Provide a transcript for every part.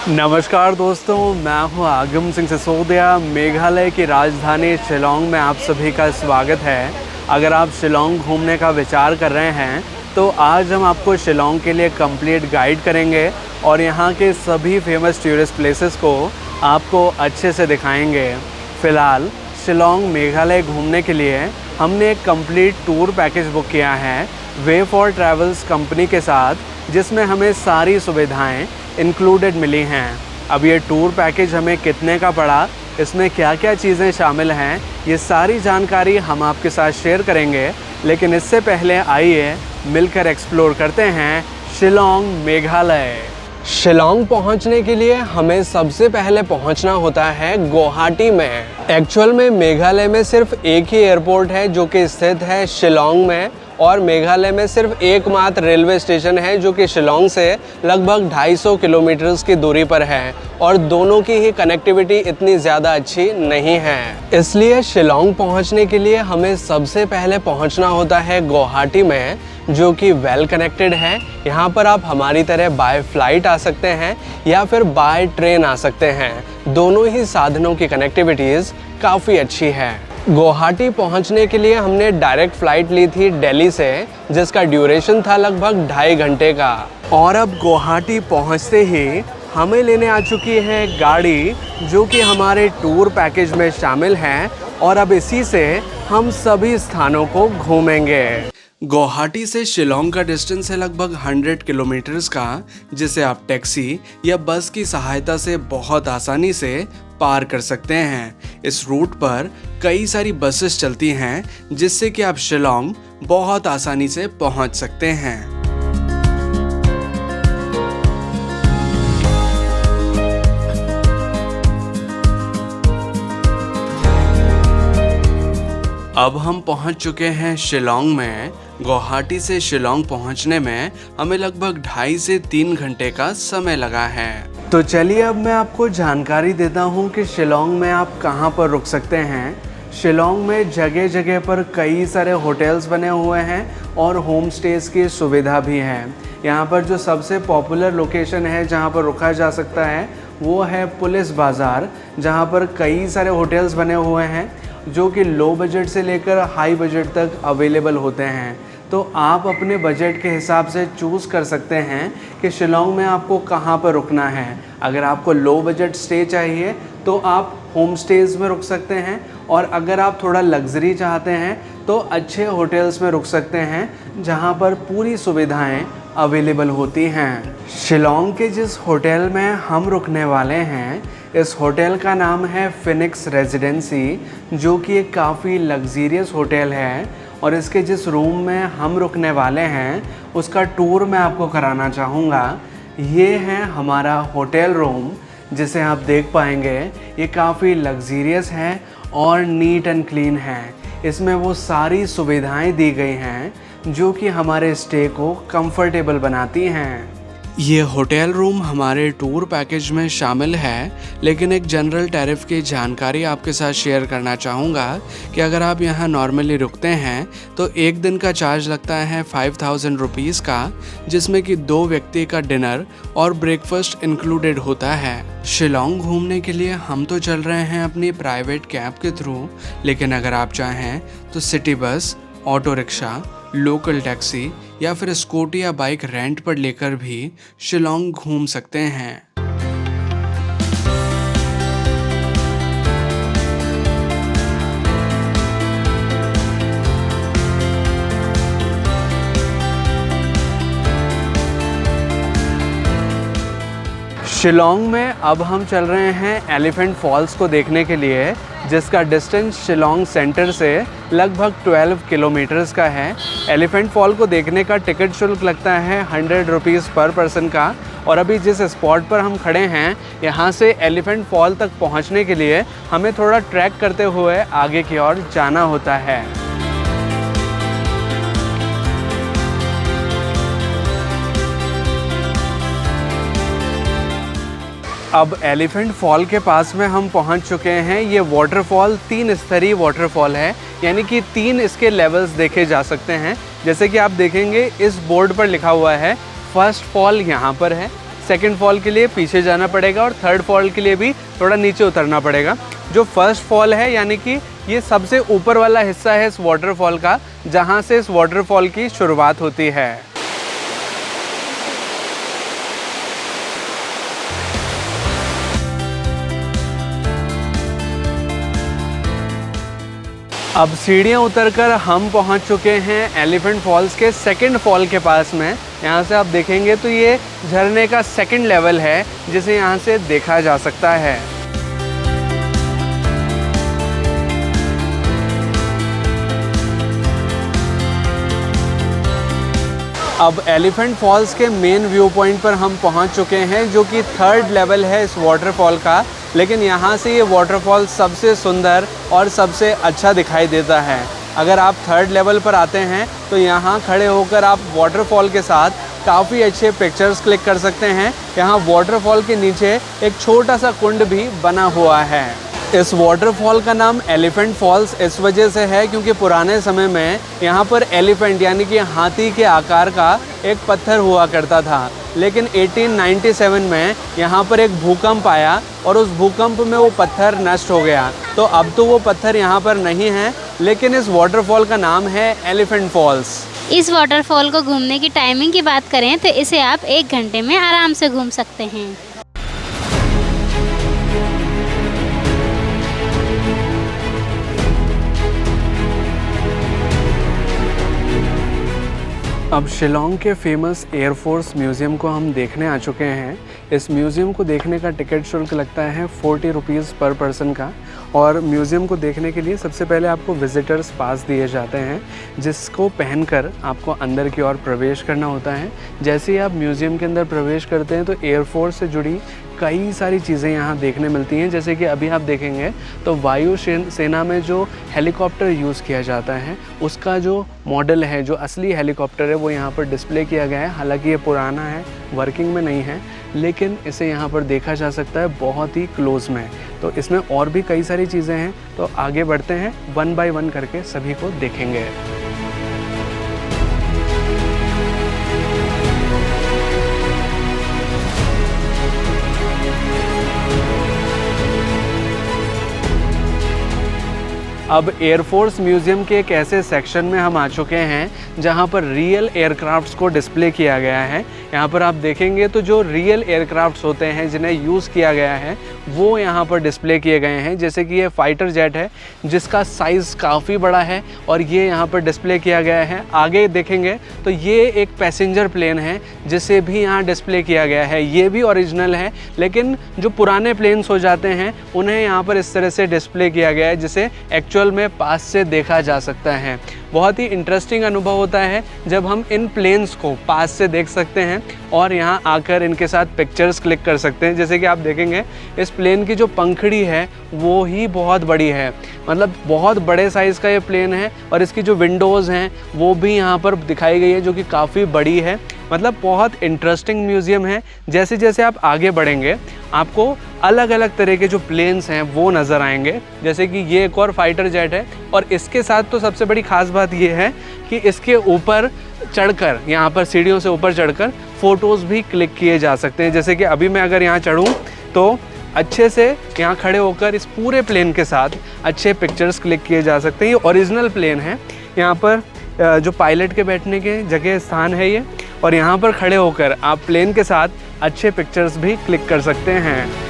नमस्कार दोस्तों, मैं हूं आगम सिंह सिसोदिया। मेघालय की राजधानी शिलांग में आप सभी का स्वागत है। अगर आप शिलांग घूमने का विचार कर रहे हैं तो आज हम आपको शिलांग के लिए कंप्लीट गाइड करेंगे और यहां के सभी फेमस टूरिस्ट प्लेसेस को आपको अच्छे से दिखाएंगे। फ़िलहाल शिलांग मेघालय घूमने के लिए हमने एक कंप्लीट टूर पैकेज बुक किया है वे फॉर ट्रैवल्स कंपनी के साथ, जिसमें हमें सारी सुविधाएं इंक्लूडेड मिली हैं। अब ये टूर पैकेज हमें कितने का पड़ा, इसमें क्या क्या चीज़ें शामिल हैं, ये सारी जानकारी हम आपके साथ शेयर करेंगे। लेकिन इससे पहले आइए मिलकर एक्सप्लोर करते हैं शिलांग मेघालय। शिलांग पहुंचने के लिए हमें सबसे पहले पहुंचना होता है गुवाहाटी में। एक्चुअल में मेघालय में सिर्फ एक ही एयरपोर्ट है जो कि स्थित है शिलांग में, और मेघालय में सिर्फ एकमात्र रेलवे स्टेशन है जो कि शिलांग से लगभग 250 किलोमीटर की दूरी पर है, और दोनों की ही कनेक्टिविटी इतनी ज़्यादा अच्छी नहीं है। इसलिए शिलांग पहुंचने के लिए हमें सबसे पहले पहुंचना होता है गुवाहाटी में, जो कि वेल कनेक्टेड है। यहाँ पर आप हमारी तरह बाय फ्लाइट आ सकते हैं या फिर बाय ट्रेन आ सकते हैं। दोनों ही साधनों की कनेक्टिविटीज़ काफ़ी अच्छी है। गुवाहाटी पहुंचने के लिए हमने डायरेक्ट फ़्लाइट ली थी दिल्ली से, जिसका ड्यूरेशन था लगभग 2.5 घंटे का। और अब गुवाहाटी पहुंचते ही हमें लेने आ चुकी है गाड़ी, जो कि हमारे टूर पैकेज में शामिल है, और अब इसी से हम सभी स्थानों को घूमेंगे। गुवाहाटी से शिलांग का डिस्टेंस है लगभग 100 किलोमीटर्स का, जिसे आप टैक्सी या बस की सहायता से बहुत आसानी से पार कर सकते हैं। इस रूट पर कई सारी बसेस चलती हैं, जिससे कि आप शिलांग बहुत आसानी से पहुंच सकते हैं। अब हम पहुंच चुके हैं शिलांग में। गुवाहाटी से शिलांग पहुंचने में हमें लगभग 2.5 से 3 घंटे का समय लगा है। तो चलिए अब मैं आपको जानकारी देता हूं कि शिलांग में आप कहां पर रुक सकते हैं। शिलांग में जगह जगह पर कई सारे होटल्स बने हुए हैं और होम स्टेज की सुविधा भी है। यहाँ पर जो सबसे पॉपुलर लोकेशन है जहाँ पर रुका जा सकता है वो है पुलिस बाज़ार, जहाँ पर कई सारे होटल्स बने हुए हैं जो कि लो बजट से लेकर हाई बजट तक अवेलेबल होते हैं। तो आप अपने बजट के हिसाब से चूज़ कर सकते हैं कि शिलांग में आपको कहाँ पर रुकना है। अगर आपको लो बजट स्टे चाहिए तो आप होम स्टेज में रुक सकते हैं, और अगर आप थोड़ा लग्जरी चाहते हैं तो अच्छे होटल्स में रुक सकते हैं जहाँ पर पूरी सुविधाएं अवेलेबल होती हैं। शिलांग के जिस होटल में हम रुकने वाले हैं, इस होटल का नाम है फिनिक्स रेजिडेंसी, जो कि एक काफ़ी लग्जीरियस होटल है। और इसके जिस रूम में हम रुकने वाले हैं उसका टूर मैं आपको कराना चाहूँगा। ये है हमारा होटल रूम, जिसे आप देख पाएंगे। ये काफ़ी लग्जीरियस है और नीट एंड क्लीन है। इसमें वो सारी सुविधाएं दी गई हैं जो कि हमारे स्टे को कंफर्टेबल बनाती हैं। ये होटल रूम हमारे टूर पैकेज में शामिल है, लेकिन एक जनरल टैरिफ की जानकारी आपके साथ शेयर करना चाहूँगा कि अगर आप यहाँ नॉर्मली रुकते हैं तो एक दिन का चार्ज लगता है 5000 रुपीज़ का, जिसमें कि 2 व्यक्ति का डिनर और ब्रेकफास्ट इंक्लूडेड होता है। शिलांग घूमने के लिए हम तो चल रहे हैं अपनी प्राइवेट कैब के थ्रू, लेकिन अगर आप चाहें तो city bus, auto rickshaw, local taxi या फिर स्कूटी या बाइक रेंट पर लेकर भी शिलांग घूम सकते हैं। शिलांग में अब हम चल रहे हैं एलिफेंट फॉल्स को देखने के लिए, जिसका डिस्टेंस शिलांग सेंटर से लगभग 12 किलोमीटर्स का है। एलिफेंट फॉल को देखने का टिकट शुल्क लगता है 100 रुपीज़ पर पर्सन का। और अभी जिस स्पॉट पर हम खड़े हैं, यहाँ से एलिफेंट फॉल तक पहुँचने के लिए हमें थोड़ा ट्रैक करते हुए आगे की ओर जाना होता है। अब एलिफेंट फॉल के पास में हम पहुंच चुके हैं। ये वाटरफॉल 3 स्तरीय वाटरफॉल है, यानी कि 3 इसके लेवल्स देखे जा सकते हैं। जैसे कि आप देखेंगे इस बोर्ड पर लिखा हुआ है फर्स्ट फॉल यहाँ पर है, सेकंड फॉल के लिए पीछे जाना पड़ेगा और थर्ड फॉल के लिए भी थोड़ा नीचे उतरना पड़ेगा। जो फर्स्ट फॉल है यानी कि ये सबसे ऊपर वाला हिस्सा है इस वाटरफॉल का, जहाँ से इस वाटरफॉल की शुरुआत होती है। अब सीढ़ियाँ उतरकर हम पहुँच चुके हैं एलिफेंट फॉल्स के सेकंड फॉल के पास में। यहाँ से आप देखेंगे तो ये झरने का सेकंड लेवल है जिसे यहाँ से देखा जा सकता है। अब एलिफेंट फॉल्स के मेन व्यू पॉइंट पर हम पहुँच चुके हैं, जो कि थर्ड लेवल है इस वाटरफॉल का। लेकिन यहाँ से ये वाटरफॉल सबसे सुंदर और सबसे अच्छा दिखाई देता है। अगर आप थर्ड लेवल पर आते हैं तो यहाँ खड़े होकर आप वाटरफॉल के साथ काफ़ी अच्छे पिक्चर्स क्लिक कर सकते हैं। यहाँ वाटरफॉल के नीचे एक छोटा सा कुंड भी बना हुआ है। इस वाटरफॉल का नाम एलिफेंट फॉल्स इस वजह से है क्योंकि पुराने समय में यहाँ पर एलिफेंट यानी कि हाथी के आकार का एक पत्थर हुआ करता था। लेकिन 1897 में यहाँ पर एक भूकंप आया और उस भूकंप में वो पत्थर नष्ट हो गया। तो अब तो वो पत्थर यहाँ पर नहीं है, लेकिन इस वाटरफॉल का नाम है एलिफेंट फॉल्स। इस वाटरफॉल को घूमने की टाइमिंग की बात करें तो इसे आप 1 घंटे में आराम से घूम सकते हैं। अब शिलोंग के फेमस एयरफोर्स म्यूज़ियम को हम देखने आ चुके हैं। इस म्यूज़ियम को देखने का टिकट शुल्क लगता है 40 रुपीज़ पर पर्सन का। और म्यूज़ियम को देखने के लिए सबसे पहले आपको विज़िटर्स पास दिए जाते हैं, जिसको पहनकर आपको अंदर की ओर प्रवेश करना होता है। जैसे ही आप म्यूज़ियम के अंदर प्रवेश करते हैं तो एयरफोर्स से जुड़ी कई सारी चीज़ें यहाँ देखने मिलती हैं। जैसे कि अभी आप देखेंगे तो वायु सेना में जो हेलीकॉप्टर यूज़ किया जाता है उसका जो मॉडल है, जो असली हेलीकॉप्टर है, वो यहाँ पर डिस्प्ले किया गया है। हालांकि ये पुराना है, वर्किंग में नहीं है, लेकिन इसे यहाँ पर देखा जा सकता है बहुत ही क्लोज़ में। तो इसमें और भी कई सारी चीज़ें हैं, तो आगे बढ़ते हैं, 1 बाय 1 करके सभी को देखेंगे। अब एयरफोर्स म्यूज़ियम के एक ऐसे सेक्शन में हम आ चुके हैं जहां पर रियल एयरक्राफ्ट्स को डिस्प्ले किया गया है। यहाँ पर आप देखेंगे तो जो रियल एयरक्राफ्ट्स होते हैं जिन्हें यूज़ किया गया है वो यहाँ पर डिस्प्ले किए गए हैं। जैसे कि ये फाइटर जेट है जिसका साइज़ काफ़ी बड़ा है और ये यहाँ पर डिस्प्ले किया गया है। आगे देखेंगे तो ये एक पैसेंजर प्लेन है जिसे भी यहाँ डिस्प्ले किया गया है। ये भी ओरिजिनल है, लेकिन जो पुराने प्लेन्स हो जाते हैं उन्हें यहाँ पर इस तरह से डिस्प्ले किया गया है जिसे एक्चुअल में पास से देखा जा सकता है। बहुत ही इंटरेस्टिंग अनुभव होता है जब हम इन प्लेन्स को पास से देख सकते हैं और यहाँ आकर इनके साथ पिक्चर्स क्लिक कर सकते हैं। जैसे कि आप देखेंगे इस प्लेन की जो पंखड़ी है वो ही बहुत बड़ी है, मतलब बहुत बड़े साइज़ का ये प्लेन है। और इसकी जो विंडोज़ हैं वो भी यहाँ पर दिखाई गई है जो कि काफ़ी बड़ी है। मतलब बहुत इंटरेस्टिंग म्यूज़ियम है। जैसे जैसे आप आगे बढ़ेंगे आपको अलग अलग तरह के जो प्लेन्स हैं वो नज़र आएंगे। जैसे कि ये एक और फाइटर जेट है और इसके साथ तो सबसे बड़ी ख़ास बात ये है कि इसके ऊपर चढ़कर, यहाँ पर सीढ़ियों से ऊपर चढ़कर फ़ोटोज़ भी क्लिक किए जा सकते हैं। जैसे कि अभी मैं अगर यहाँ चढ़ूँ तो अच्छे से यहाँ खड़े होकर इस पूरे प्लेन के साथ अच्छे पिक्चर्स क्लिक किए जा सकते हैं। ये ओरिजिनल प्लेन है। यहाँ पर जो पायलट के बैठने के जगह स्थान है ये, और यहाँ पर खड़े होकर आप प्लेन के साथ अच्छे पिक्चर्स भी क्लिक कर सकते हैं।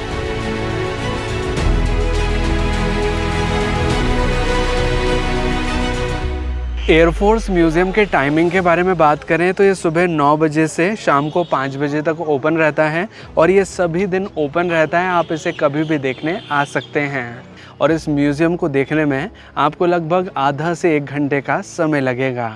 एयरफोर्स म्यूज़ियम के टाइमिंग के बारे में बात करें तो ये सुबह 9 बजे से शाम को 5 बजे तक ओपन रहता है और ये सभी दिन ओपन रहता है। आप इसे कभी भी देखने आ सकते हैं और इस म्यूज़ियम को देखने में आपको लगभग आधा से 1 घंटे का समय लगेगा।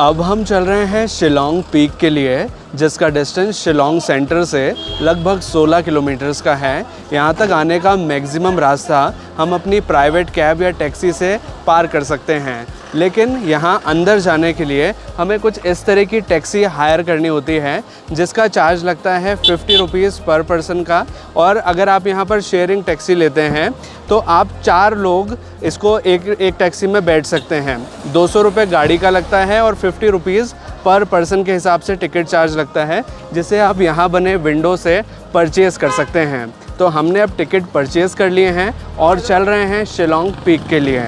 अब हम चल रहे हैं शिलोंग पीक के लिए। जिसका डिस्टेंस शिलोंग सेंटर से लगभग 16 किलोमीटर्स का है। यहाँ तक आने का मैक्सिमम रास्ता हम अपनी प्राइवेट कैब या टैक्सी से पार कर सकते हैं, लेकिन यहाँ अंदर जाने के लिए हमें कुछ इस तरह की टैक्सी हायर करनी होती है जिसका चार्ज लगता है 50 रुपीज़ पर पर्सन का। और अगर आप यहाँ पर शेयरिंग टैक्सी लेते हैं तो आप 4 लोग इसको एक टैक्सी में बैठ सकते हैं। 200 रुपये गाड़ी का लगता है और 50 रुपीज़ पर पर्सन के हिसाब से टिकट चार्ज लगता है, जिसे आप यहाँ बने विंडो से परचेज़ कर सकते हैं। तो हमने अब टिकट परचेज़ कर लिए हैं और चल रहे हैं शिलोंग पीक के लिए।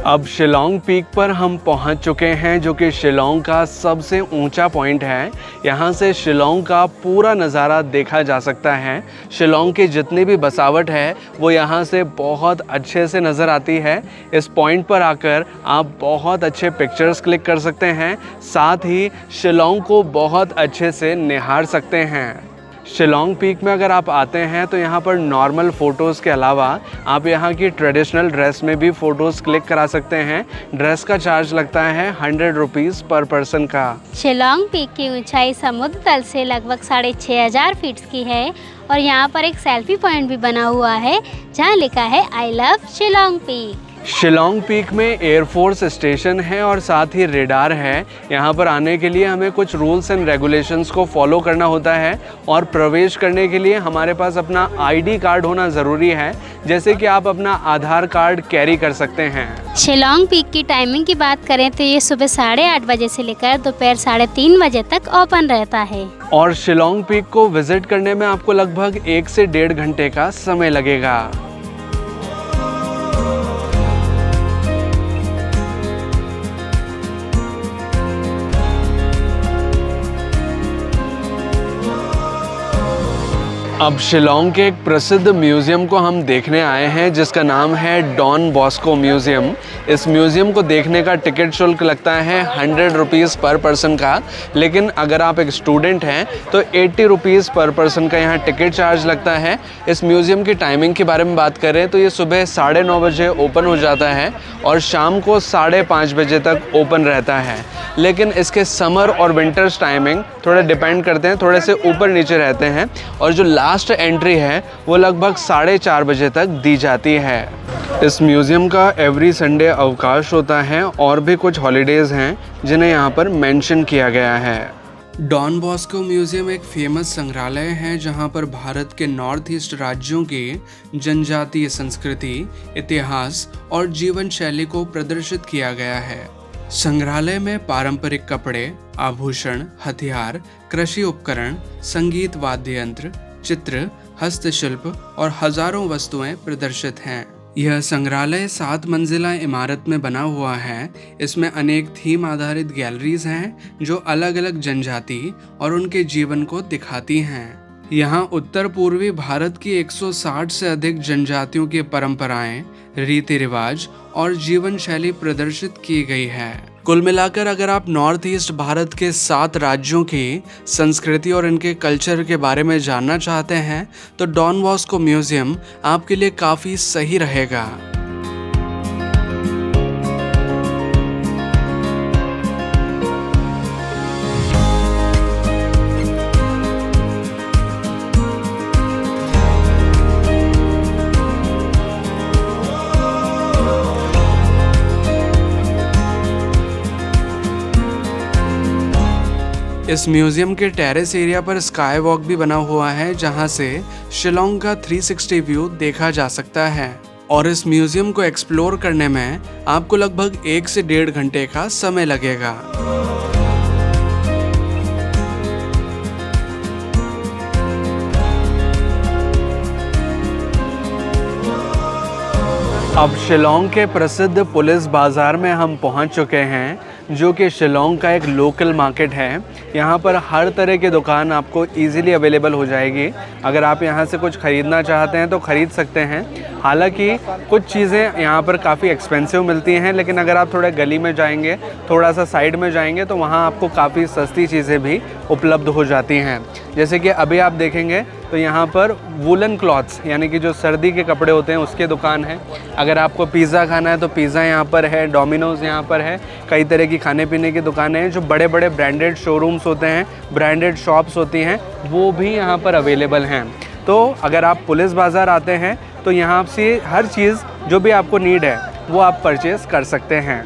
अब शिलोंग पीक पर हम पहुंच चुके हैं, जो कि शिलोंग का सबसे ऊंचा पॉइंट है। यहां से शिलोंग का पूरा नज़ारा देखा जा सकता है। शिलोंग की जितनी भी बसावट है वो यहां से बहुत अच्छे से नज़र आती है। इस पॉइंट पर आकर आप बहुत अच्छे पिक्चर्स क्लिक कर सकते हैं, साथ ही शिलोंग को बहुत अच्छे से निहार सकते हैं। शिलोंग पीक में अगर आप आते हैं तो यहाँ पर नॉर्मल फ़ोटोज़ के अलावा आप यहाँ की ट्रेडिशनल ड्रेस में भी फ़ोटोज़ क्लिक करा सकते हैं। ड्रेस का चार्ज लगता है 100 रुपीज़ पर पर्सन का। शिलोंग पीक की ऊंचाई समुद्र तल से लगभग 6500 फीट की है और यहाँ पर एक सेल्फी पॉइंट भी बना हुआ है जहाँ लिखा है I love Shillong peak. Shillong peak में एयरफोर्स स्टेशन है और साथ ही रेडार है। यहाँ पर आने के लिए हमें कुछ रूल्स एंड रेगुलेशंस को फॉलो करना होता है और प्रवेश करने के लिए हमारे पास अपना आईडी कार्ड होना ज़रूरी है, जैसे कि आप अपना आधार कार्ड कैरी कर सकते हैं। शिलोंग पीक की टाइमिंग की बात करें तो ये सुबह 8:30 बजे से लेकर दोपहर 3:30 बजे तक ओपन रहता है। और शिलोंग पीक को विज़िट करने में आपको लगभग 1 से 1.5 घंटे का समय लगेगा। अब शिलोंग के एक प्रसिद्ध म्यूज़ियम को हम देखने आए हैं जिसका नाम है डॉन बॉस्को म्यूज़ियम। इस म्यूज़ियम को देखने का टिकट शुल्क लगता है 100 रुपीज़ पर पर्सन का, लेकिन अगर आप एक स्टूडेंट हैं तो 80 रुपीज़ पर पर्सन का यहाँ टिकट चार्ज लगता है। इस म्यूज़ियम की टाइमिंग के बारे में बात करें तो ये सुबह 9:30 बजे ओपन हो जाता है और शाम को 5:30 बजे तक ओपन रहता है। लेकिन इसके समर और विंटर्स टाइमिंग थोड़े डिपेंड करते हैं, थोड़े से ऊपर नीचे रहते हैं और जो लास्ट एंट्री है वो लगभग 4:30 बजे तक दी जाती है। इस म्यूज़ियम का एवरी संडे अवकाश होता है और भी कुछ हॉलीडेज़ हैं जिन्हें यहाँ पर मेंशन किया गया है। डॉन बॉस्को म्यूज़ियम एक फेमस संग्रहालय है जहाँ पर भारत के नॉर्थ ईस्ट राज्यों के जनजातीय संस्कृति, इतिहास और जीवन शैली को प्रदर्शित किया गया है। संग्रहालय में पारंपरिक कपड़े, आभूषण, हथियार, कृषि उपकरण, संगीत वाद्य यंत्र, चित्र, हस्तशिल्प और हजारों वस्तुएं प्रदर्शित हैं। यह संग्रहालय 7 मंजिला इमारत में बना हुआ है। इसमें अनेक थीम आधारित गैलरीज हैं जो अलग अलग जनजाति और उनके जीवन को दिखाती हैं। यहाँ उत्तर पूर्वी भारत की 160 से अधिक जनजातियों की परंपराएं, रीति रिवाज और जीवन शैली प्रदर्शित की गई है। कुल मिलाकर अगर आप नॉर्थ ईस्ट भारत के 7 राज्यों की संस्कृति और इनके कल्चर के बारे में जानना चाहते हैं तो डॉन बॉस्को म्यूज़ियम आपके लिए काफ़ी सही रहेगा। इस म्यूज़ियम के टेरेस एरिया पर स्काई वॉक भी बना हुआ है जहां से शिलोंग का 360 व्यू देखा जा सकता है और इस म्यूज़ियम को एक्सप्लोर करने में आपको लगभग 1 से 1.5 घंटे का समय लगेगा। अब शिलोंग के प्रसिद्ध पुलिस बाज़ार में हम पहुंच चुके हैं, जो कि शिलोंग का एक लोकल मार्केट है। यहाँ पर हर तरह की दुकान आपको इजीली अवेलेबल हो जाएगी। अगर आप यहाँ से कुछ ख़रीदना चाहते हैं तो ख़रीद सकते हैं। हालांकि कुछ चीज़ें यहाँ पर काफ़ी एक्सपेंसिव मिलती हैं, लेकिन अगर आप थोड़ा गली में जाएंगे, थोड़ा सा साइड में जाएंगे तो वहाँ आपको काफ़ी सस्ती चीज़ें भी उपलब्ध हो जाती हैं। जैसे कि अभी आप देखेंगे तो यहाँ पर वूलन क्लॉथ्स यानी कि जो सर्दी के कपड़े होते हैं उसके दुकान है। अगर आपको पिज़्ज़ा खाना है तो पिज़्ज़ा यहाँ पर है, डोमिनोज़ यहाँ पर है, कई तरह की खाने पीने की दुकानें हैं। जो बड़े बड़े ब्रांडेड शोरूम्स होते हैं, ब्रांडेड शॉप्स होती हैं, वो भी यहाँ पर अवेलेबल हैं। तो अगर आप पुलिस बाज़ार आते हैं तो यहाँ से हर चीज़ जो भी आपको नीड है वो आप परचेज़ कर सकते हैं।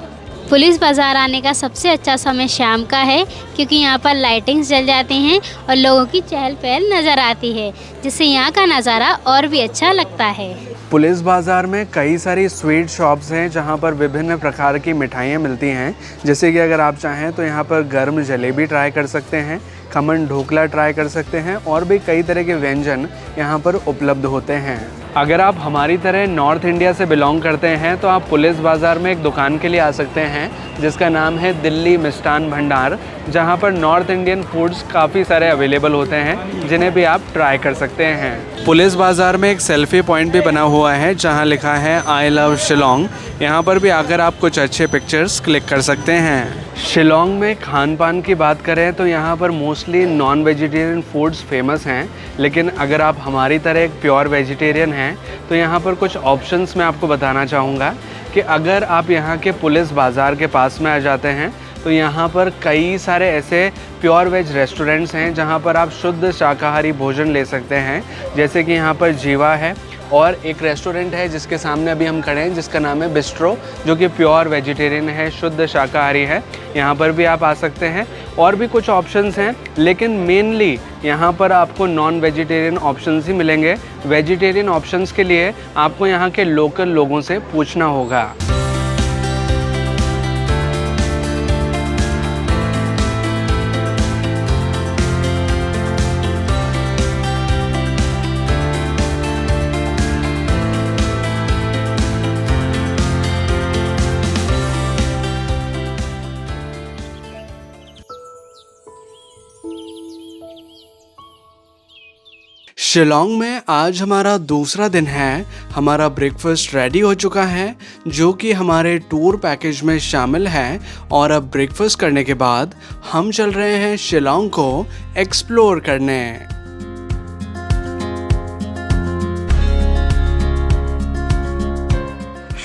पुलिस बाज़ार आने का सबसे अच्छा समय शाम का है, क्योंकि यहाँ पर लाइटिंग्स जल जाती हैं और लोगों की चहल पहल नज़र आती है, जिससे यहाँ का नज़ारा और भी अच्छा लगता है। पुलिस बाज़ार में कई सारी स्वीट शॉप्स हैं जहाँ पर विभिन्न प्रकार की मिठाइयाँ मिलती हैं। जैसे कि अगर आप चाहें तो यहाँ पर गर्म जलेबी ट्राई कर सकते हैं, खमन ढोकला ट्राई कर सकते हैं और भी कई तरह के व्यंजन यहाँ पर उपलब्ध होते हैं। अगर आप हमारी तरह नॉर्थ इंडिया से बिलोंग करते हैं तो आप पुलिस बाज़ार में एक दुकान के लिए आ सकते हैं जिसका नाम है दिल्ली मिष्ठान भंडार, जहाँ पर नॉर्थ इंडियन फूड्स काफ़ी सारे अवेलेबल होते हैं जिन्हें भी आप ट्राई कर सकते हैं। पुलिस बाज़ार में एक सेल्फ़ी पॉइंट भी बना हुआ है जहाँ लिखा है आई लव शिलोंग। यहाँ पर भी आकर आप कुछ अच्छे पिक्चर्स क्लिक कर सकते हैं। शिलोंग में खान पान की बात करें तो यहाँ पर mostly non vegetarian foods famous हैं, लेकिन अगर आप हमारी तरह एक प्योर वेजिटेरियन हैं तो यहाँ पर कुछ ऑप्शंस मैं आपको बताना चाहूँगा कि अगर आप यहाँ के पुलिस बाज़ार के पास में आ जाते हैं तो यहाँ पर कई सारे ऐसे प्योर वेज रेस्टोरेंट्स हैं जहाँ पर आप शुद्ध शाकाहारी भोजन ले सकते हैं। जैसे कि यहाँ पर जीवा है और एक रेस्टोरेंट है जिसके सामने अभी हम खड़े हैं जिसका नाम है बिस्ट्रो, जो कि प्योर वेजिटेरियन है, शुद्ध शाकाहारी है। यहाँ पर भी आप आ सकते हैं। और भी कुछ ऑप्शंस हैं, लेकिन मेनली यहाँ पर आपको नॉन वेजिटेरियन ऑप्शंस ही मिलेंगे। वेजिटेरियन ऑप्शंस के लिए आपको यहाँ के लोकल लोगों से पूछना होगा। शिलोंग में आज हमारा दूसरा दिन है। हमारा ब्रेकफास्ट रेडी हो चुका है जो कि हमारे टूर पैकेज में शामिल है, और अब ब्रेकफास्ट करने के बाद हम चल रहे हैं शिलोंग को एक्सप्लोर करने।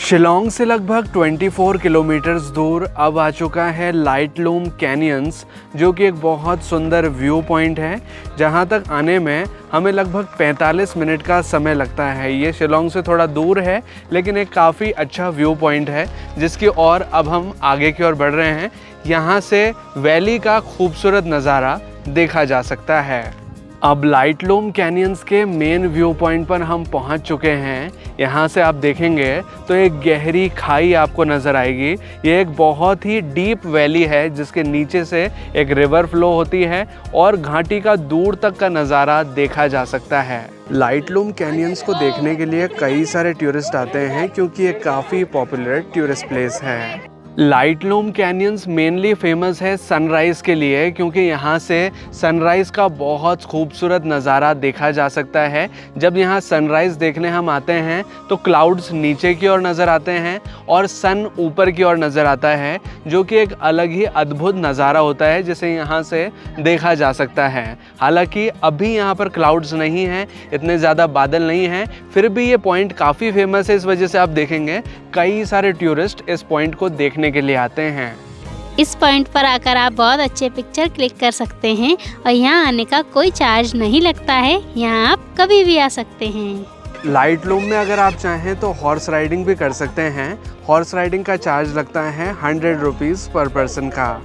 शिलोंग से लगभग 24 किलोमीटर्स दूर अब आ चुका है लाइटलूम कैनियंस, जो कि एक बहुत सुंदर व्यू पॉइंट है जहां तक आने में हमें लगभग 45 मिनट का समय लगता है। ये शिलोंग से थोड़ा दूर है लेकिन एक काफ़ी अच्छा व्यू पॉइंट है जिसकी ओर अब हम आगे की ओर बढ़ रहे हैं। यहाँ से वैली का खूबसूरत नज़ारा देखा जा सकता है। अब लाइटलूम कैनियंस के मेन व्यू पॉइंट पर हम पहुंच चुके हैं। यहाँ से आप देखेंगे तो एक गहरी खाई आपको नज़र आएगी। ये एक बहुत ही डीप वैली है जिसके नीचे से एक रिवर फ्लो होती है और घाटी का दूर तक का नज़ारा देखा जा सकता है। लाइटलूम कैनियंस को देखने के लिए कई सारे टूरिस्ट आते हैं क्योंकि ये काफ़ी पॉपुलर टूरिस्ट प्लेस है। लाइटलूम कैनियंस मेनली फेमस है सनराइज़ के लिए, क्योंकि यहाँ से सनराइज़ का बहुत खूबसूरत नज़ारा देखा जा सकता है। जब यहाँ सनराइज़ देखने हम आते हैं तो क्लाउड्स नीचे की ओर नज़र आते हैं और सन ऊपर की ओर नज़र आता है, जो कि एक अलग ही अद्भुत नज़ारा होता है जिसे यहाँ से देखा जा सकता है। हालांकि अभी यहाँ पर क्लाउड्स नहीं हैं, इतने ज़्यादा बादल नहीं हैं, फिर भी ये पॉइंट काफ़ी फेमस है। इस वजह से आप देखेंगे कई सारे टूरिस्ट इस पॉइंट को देखने के लिए आते हैं। इस पॉइंट पर आकर आप बहुत अच्छे पिक्चर क्लिक कर सकते हैं और यहाँ आने का कोई चार्ज नहीं लगता है। यहाँ आप कभी भी आ सकते हैं। लाइटलूम में अगर आप चाहें तो हॉर्स राइडिंग भी कर सकते हैं। हॉर्स राइडिंग का चार्ज लगता है 100 रुपीज़ पर पर्सन का।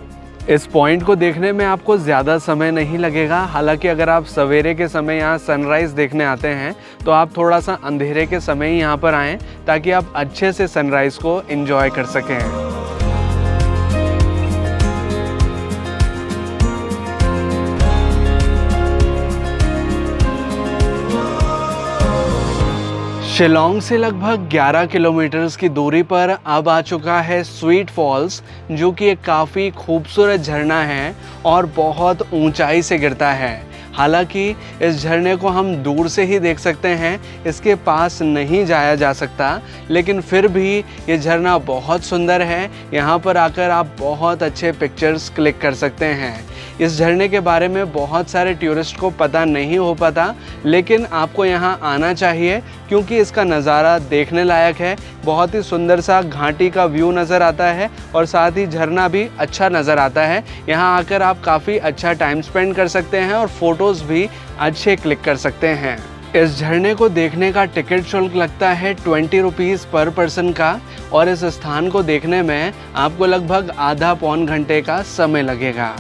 इस पॉइंट को देखने में आपको ज़्यादा समय नहीं लगेगा। हालांकि अगर आप सवेरे के समय यहाँ सनराइज़ देखने आते हैं तो आप थोड़ा सा अंधेरे के समय ही यहाँ पर आएँ ताकि आप अच्छे से सनराइज़ को एंजॉय कर सकें। शिलोंग से लगभग 11 किलोमीटर्स की दूरी पर अब आ चुका है स्वीट फॉल्स, जो कि एक काफ़ी खूबसूरत झरना है और बहुत ऊंचाई से गिरता है। हालांकि इस झरने को हम दूर से ही देख सकते हैं, इसके पास नहीं जाया जा सकता, लेकिन फिर भी ये झरना बहुत सुंदर है। यहाँ पर आकर आप बहुत अच्छे पिक्चर्स क्लिक कर सकते हैं। इस झरने के बारे में बहुत सारे टूरिस्ट को पता नहीं हो पाता, लेकिन आपको यहाँ आना चाहिए क्योंकि इसका नज़ारा देखने लायक है। बहुत ही सुंदर सा घाटी का व्यू नज़र आता है और साथ ही झरना भी अच्छा नज़र आता है। यहाँ आकर आप काफ़ी अच्छा टाइम स्पेंड कर सकते हैं और फोटोज़ भी अच्छे क्लिक कर सकते हैं। इस झरने को देखने का टिकट शुल्क लगता है 20 रुपीज़ पर पर्सन का और इस स्थान को देखने में आपको लगभग आधा पौन घंटे का समय लगेगा।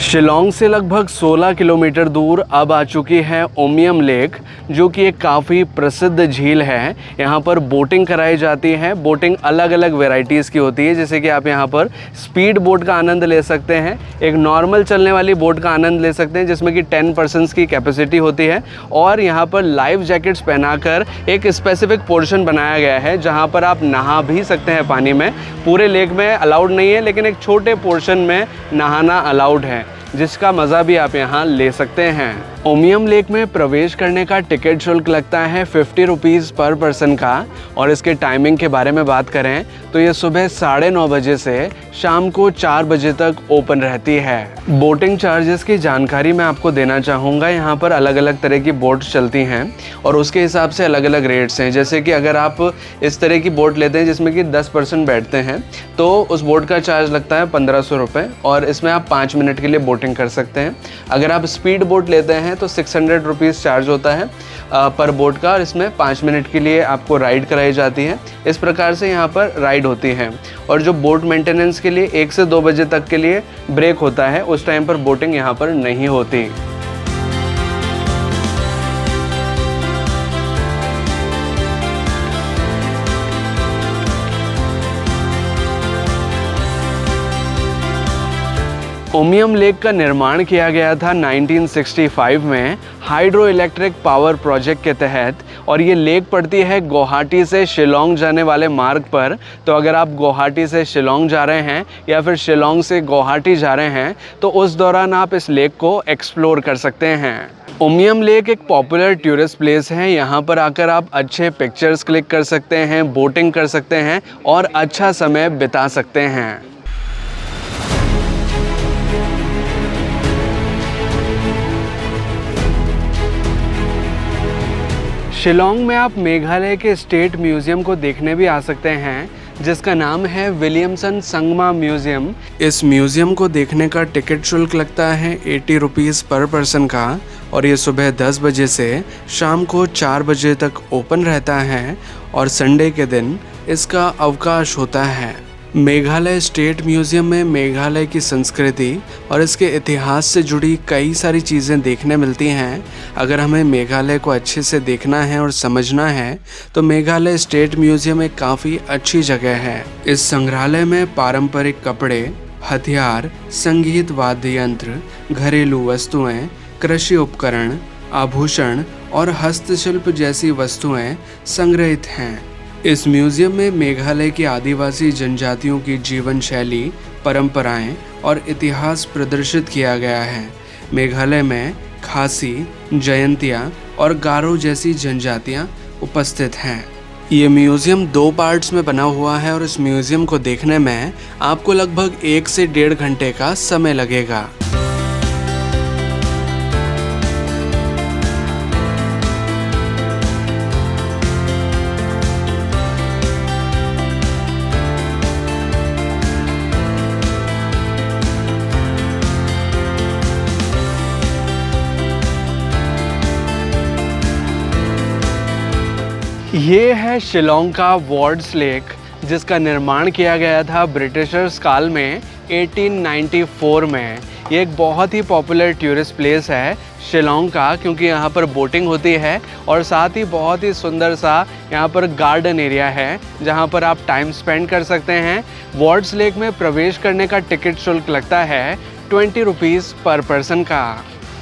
शिलोंग से लगभग 16 किलोमीटर दूर अब आ चुकी है उमियम लेक, जो कि एक काफ़ी प्रसिद्ध झील है। यहाँ पर बोटिंग कराई जाती है। बोटिंग अलग अलग वैरायटीज़ की होती है, जैसे कि आप यहाँ पर स्पीड बोट का आनंद ले सकते हैं, एक नॉर्मल चलने वाली बोट का आनंद ले सकते हैं जिसमें कि 10 पर्सन्स की कैपेसिटी होती है, और यहाँ पर लाइफ जैकेट्स पहनाकर एक स्पेसिफिक पोर्शन बनाया गया है जहाँ पर आप नहा भी सकते हैं पानी में। पूरे लेक में अलाउड नहीं है, लेकिन एक छोटे पोर्शन में नहाना अलाउड है, जिसका मज़ा भी आप यहाँ ले सकते हैं। उमियम लेक में प्रवेश करने का टिकट शुल्क लगता है 50 रुपीज़ पर पर्सन का, और इसके टाइमिंग के बारे में बात करें तो ये सुबह 9:30 बजे से शाम को 4 बजे तक ओपन रहती है। बोटिंग चार्जेस की जानकारी मैं आपको देना चाहूँगा। यहाँ पर अलग अलग तरह की बोट चलती हैं और उसके हिसाब से अलग अलग रेट्स हैं। जैसे कि अगर आप इस तरह की बोट लेते हैं जिसमें कि 10 पर्सन बैठते हैं तो उस बोट का चार्ज लगता है 1500 रुपये, और इसमें आप 5 मिनट के लिए बोटिंग कर सकते हैं। अगर आप स्पीड बोट लेते हैं तो 600 रुपीज़ चार्ज होता है पर बोट का, और इसमें 5 मिनट के लिए आपको राइड कराई जाती है। इस प्रकार से यहाँ पर राइड होती है। और जो बोट मेंटेनेंस के लिए 1 से 2 बजे तक के लिए ब्रेक होता है, उस टाइम पर बोटिंग यहाँ पर नहीं होती। उमियम लेक का निर्माण किया गया था 1965 में हाइड्रो इलेक्ट्रिक पावर प्रोजेक्ट के तहत, और ये लेक पड़ती है गुवाहाटी से शिलोंग जाने वाले मार्ग पर। तो अगर आप गुवाहाटी से शिलोंग जा रहे हैं या फिर शिलोंग से गुवाहाटी जा रहे हैं तो उस दौरान आप इस लेक को एक्सप्लोर कर सकते हैं। उमियम लेक एक पॉपुलर टूरिस्ट प्लेस है। यहाँ पर आकर आप अच्छे पिक्चर्स क्लिक कर सकते हैं, बोटिंग कर सकते हैं और अच्छा समय बिता सकते हैं। शिलोंग में आप मेघालय के स्टेट म्यूज़ियम को देखने भी आ सकते हैं, जिसका नाम है विलियमसन संगमा म्यूज़ियम। इस म्यूज़ियम को देखने का टिकट शुल्क लगता है 80 रुपीज़ पर पर्सन का, और ये सुबह 10 बजे से शाम को 4 बजे तक ओपन रहता है, और संडे के दिन इसका अवकाश होता है। मेघालय स्टेट म्यूज़ियम में मेघालय की संस्कृति और इसके इतिहास से जुड़ी कई सारी चीज़ें देखने मिलती हैं। अगर हमें मेघालय को अच्छे से देखना है और समझना है तो मेघालय स्टेट म्यूज़ियम एक काफ़ी अच्छी जगह है। इस संग्रहालय में पारंपरिक कपड़े, हथियार, संगीत वाद्य यंत्र, घरेलू वस्तुएं, कृषि उपकरण, आभूषण और हस्तशिल्प जैसी वस्तुएं संग्रहित हैं। इस म्यूज़ियम में मेघालय की आदिवासी जनजातियों की जीवन शैली, परंपराएं और इतिहास प्रदर्शित किया गया है। मेघालय में खासी, जयंतिया और गारो जैसी जनजातियां उपस्थित हैं। ये म्यूज़ियम 2 पार्ट्स में बना हुआ है और इस म्यूज़ियम को देखने में आपको लगभग 1 से 1.5 घंटे का समय लगेगा। ये है शिलोंग का वार्ड्स लेक, जिसका निर्माण किया गया था ब्रिटिशर्स काल में 1894 में। ये एक बहुत ही पॉपुलर टूरिस्ट प्लेस है शिलोंग का, क्योंकि यहाँ पर बोटिंग होती है और साथ ही बहुत ही सुंदर सा यहाँ पर गार्डन एरिया है जहाँ पर आप टाइम स्पेंड कर सकते हैं। वार्ड्स लेक में प्रवेश करने का टिकट शुल्क लगता है 20 रुपीज़ पर पर्सन का।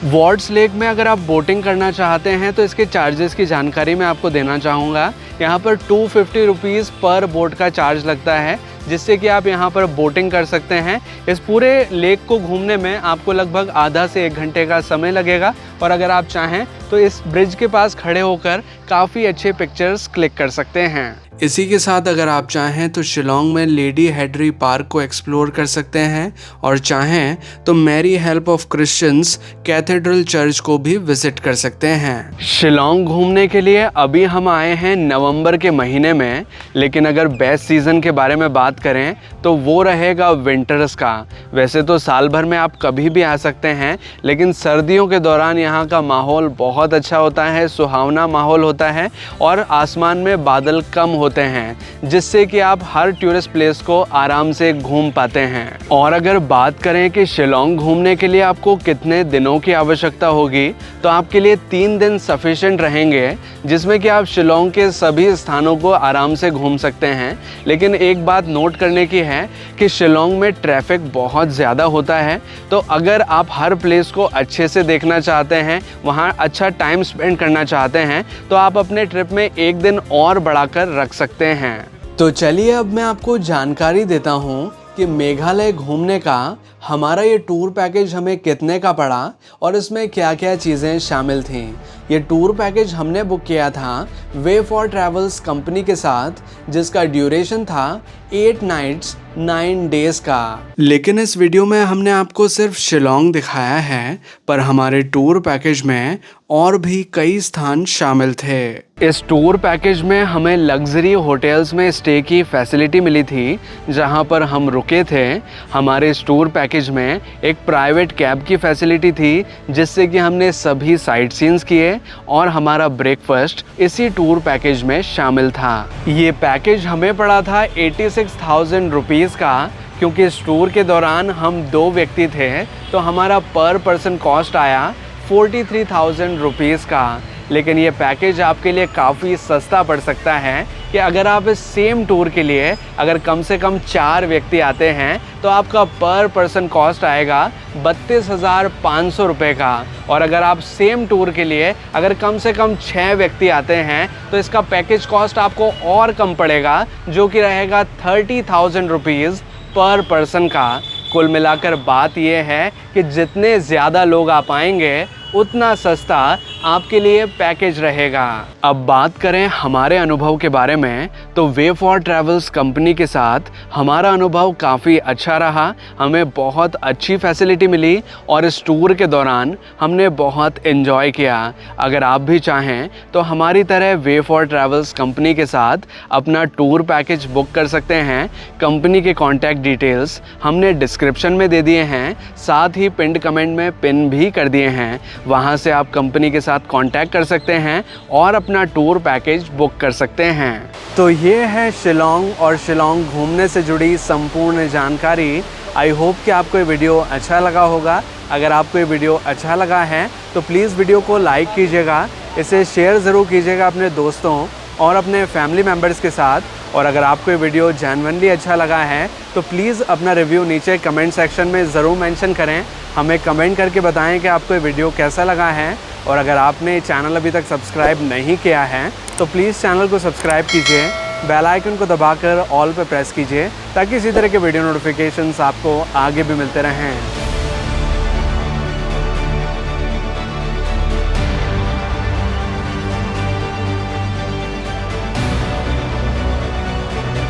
वार्ड्स लेक में अगर आप बोटिंग करना चाहते हैं तो इसके चार्जेस की जानकारी मैं आपको देना चाहूँगा। यहाँ पर 250 रुपीज़ पर बोट का चार्ज लगता है। जिससे कि आप यहाँ पर बोटिंग कर सकते हैं। इस पूरे लेक को घूमने में आपको लगभग आधा से 1 घंटे का समय लगेगा और अगर आप चाहें तो इस ब्रिज के पास खड़े होकर काफ़ी अच्छे पिक्चर्स क्लिक कर सकते हैं। इसी के साथ अगर आप चाहें तो शिलोंग में लेडी हेडरी पार्क को एक्सप्लोर कर सकते हैं और चाहें तो Mary help of Christians cathedral church को भी विजिट कर सकते हैं। शिलोंग घूमने के लिए अभी हम आए हैं नवंबर के महीने में, लेकिन अगर बेस्ट सीज़न के बारे में बात करें तो वो रहेगा विंटर्स का। वैसे तो साल भर में आप कभी भी आ सकते हैं, लेकिन सर्दियों के दौरान यहाँ का माहौल बहुत अच्छा होता है, सुहावना माहौल होता है और आसमान में बादल कम होते हैं, जिससे कि आप हर टूरिस्ट प्लेस को आराम से घूम पाते हैं। और अगर बात करें कि शिलोंग घूमने के लिए आपको कितने दिनों की आवश्यकता होगी, तो आपके लिए 3 दिन सफिशिएंट रहेंगे, जिसमें कि आप शिलोंग के सभी स्थानों को आराम से घूम सकते हैं। लेकिन एक बात नोट करने की है कि शिलोंग में ट्रैफिक बहुत ज़्यादा होता है, तो अगर आप हर प्लेस को अच्छे से देखना चाहते हैं, वहाँ अच्छा टाइम स्पेंड करना चाहते हैं, तो आप अपने ट्रिप में 1 दिन और बढ़ाकर रख सकते हैं। तो चलिए अब मैं आपको जानकारी देता हूँ कि मेघालय घूमने का हमारा ये टूर पैकेज हमें कितने का पड़ा और इसमें क्या क्या चीज़ें शामिल थीं। ये टूर पैकेज हमने बुक किया था वे फॉर ट्रैवल्स कंपनी के साथ, जिसका ड्यूरेशन था 8 नाइट्स 9 डेज़ का। लेकिन इस वीडियो में हमने आपको सिर्फ शिलोंग दिखाया है, पर हमारे टूर पैकेज में और भी कई स्थान शामिल थे। इस टूर पैकेज में हमें लग्जरी होटल्स में स्टे की फैसिलिटी मिली थी, जहां पर हम रुके थे। हमारे इस टूर पैकेज में एक प्राइवेट कैब की फैसिलिटी थी, जिससे कि हमने सभी साइट सीन्स किए और हमारा ब्रेकफास्ट इसी टूर पैकेज में शामिल था। ये पैकेज हमें पड़ा था 86,000 रुपीज़ का, क्योंकि इस टूर के दौरान हम 2 व्यक्ति थे, तो हमारा पर पर्सन कॉस्ट आया 43,000 रुपीज़ का। लेकिन ये पैकेज आपके लिए काफ़ी सस्ता पड़ सकता है कि अगर आप इस सेम टूर के लिए अगर कम से कम 4 व्यक्ति आते हैं, तो आपका पर पर्सन कॉस्ट आएगा 32,500 रुपये का। और अगर आप सेम टूर के लिए अगर कम से कम 6 व्यक्ति आते हैं, तो इसका पैकेज कॉस्ट आपको और कम पड़ेगा, जो कि रहेगा 30,000 रुपीज़ पर पर्सन का। कुल मिलाकर बात यह है कि जितने ज़्यादा लोग आप आएंगे, उतना सस्ता आपके लिए पैकेज रहेगा। अब बात करें हमारे अनुभव के बारे में, तो वे फॉर ट्रैवल्स कंपनी के साथ हमारा अनुभव काफ़ी अच्छा रहा। हमें बहुत अच्छी फैसिलिटी मिली और इस टूर के दौरान हमने बहुत एंजॉय किया। अगर आप भी चाहें तो हमारी तरह वे फॉर ट्रैवल्स कंपनी के साथ अपना टूर पैकेज बुक कर सकते हैं। कंपनी के कॉन्टैक्ट डिटेल्स हमने डिस्क्रिप्शन में दे दिए हैं, साथ ही पिन्ड कमेंट में पिन भी कर दिए हैं। वहाँ से आप कंपनी के साथ कांटेक्ट कर सकते हैं और अपना टूर पैकेज बुक कर सकते हैं। तो ये है शिलोंग और शिलोंग घूमने से जुड़ी संपूर्ण जानकारी। आई होप कि आपको ये वीडियो अच्छा लगा होगा। अगर आपको ये वीडियो अच्छा लगा है तो प्लीज़ वीडियो को लाइक कीजिएगा, इसे शेयर ज़रूर कीजिएगा अपने दोस्तों और अपने फैमिली मेम्बर्स के साथ। और अगर आपको ये वीडियो जेन्युइनली अच्छा लगा है तो प्लीज़ अपना रिव्यू नीचे कमेंट सेक्शन में ज़रूर मेंशन करें। हमें कमेंट करके बताएं कि आपको ये वीडियो कैसा लगा है। और अगर आपने चैनल अभी तक सब्सक्राइब नहीं किया है तो प्लीज़ चैनल को सब्सक्राइब कीजिए, बेल आइकन को दबाकर ऑल पे प्रेस कीजिए, ताकि इसी तरह के वीडियो नोटिफिकेशंस आपको आगे भी मिलते रहें।